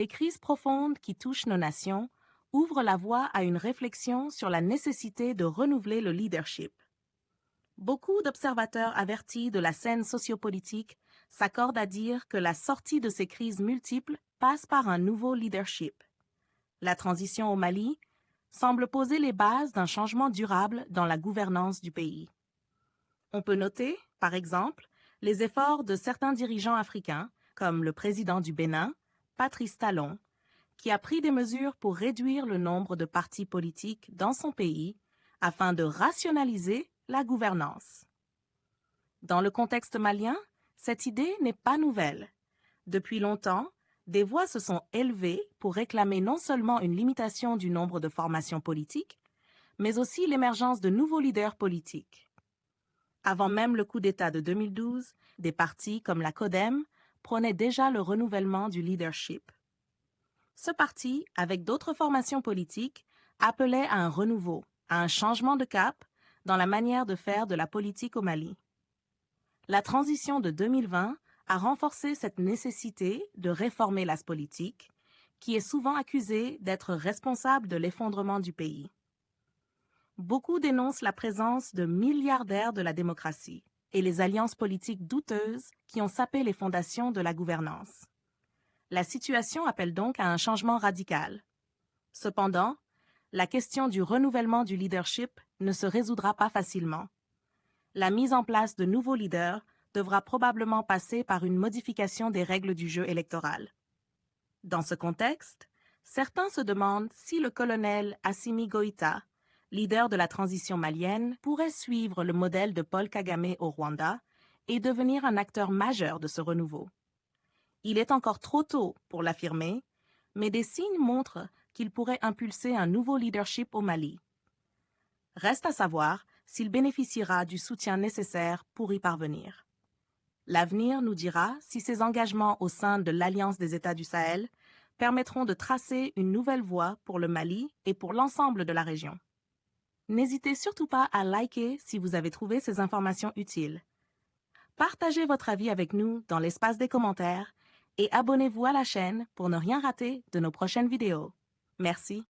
Les crises profondes qui touchent nos nations ouvrent la voie à une réflexion sur la nécessité de renouveler le leadership. Beaucoup d'observateurs avertis de la scène sociopolitique s'accordent à dire que la sortie de ces crises multiples passe par un nouveau leadership. La transition au Mali semble poser les bases d'un changement durable dans la gouvernance du pays. On peut noter, par exemple, les efforts de certains dirigeants africains, comme le président du Bénin, Patrice Talon, qui a pris des mesures pour réduire le nombre de partis politiques dans son pays afin de rationaliser la gouvernance. Dans le contexte malien, cette idée n'est pas nouvelle. Depuis longtemps, des voix se sont élevées pour réclamer non seulement une limitation du nombre de formations politiques, mais aussi l'émergence de nouveaux leaders politiques. Avant même le coup d'État de 2012, des partis comme la CODEM prônaient déjà le renouvellement du leadership. Ce parti, avec d'autres formations politiques, appelait à un renouveau, à un changement de cap dans la manière de faire de la politique au Mali. La transition de 2020 a renforcé cette nécessité de réformer la politique, qui est souvent accusée d'être responsable de l'effondrement du pays. Beaucoup dénoncent la présence de milliardaires de la démocratie et les alliances politiques douteuses qui ont sapé les fondations de la gouvernance. La situation appelle donc à un changement radical. Cependant, la question du renouvellement du leadership ne se résoudra pas facilement. La mise en place de nouveaux leaders devra probablement passer par une modification des règles du jeu électoral. Dans ce contexte, certains se demandent si le colonel Assimi Goïta, leader de la transition malienne, pourrait suivre le modèle de Paul Kagame au Rwanda et devenir un acteur majeur de ce renouveau. Il est encore trop tôt pour l'affirmer, mais des signes montrent qu'il pourrait impulser un nouveau leadership au Mali. Reste à savoir s'il bénéficiera du soutien nécessaire pour y parvenir. L'avenir nous dira si ces engagements au sein de l'Alliance des États du Sahel permettront de tracer une nouvelle voie pour le Mali et pour l'ensemble de la région. N'hésitez surtout pas à liker si vous avez trouvé ces informations utiles. Partagez votre avis avec nous dans l'espace des commentaires et abonnez-vous à la chaîne pour ne rien rater de nos prochaines vidéos. Merci.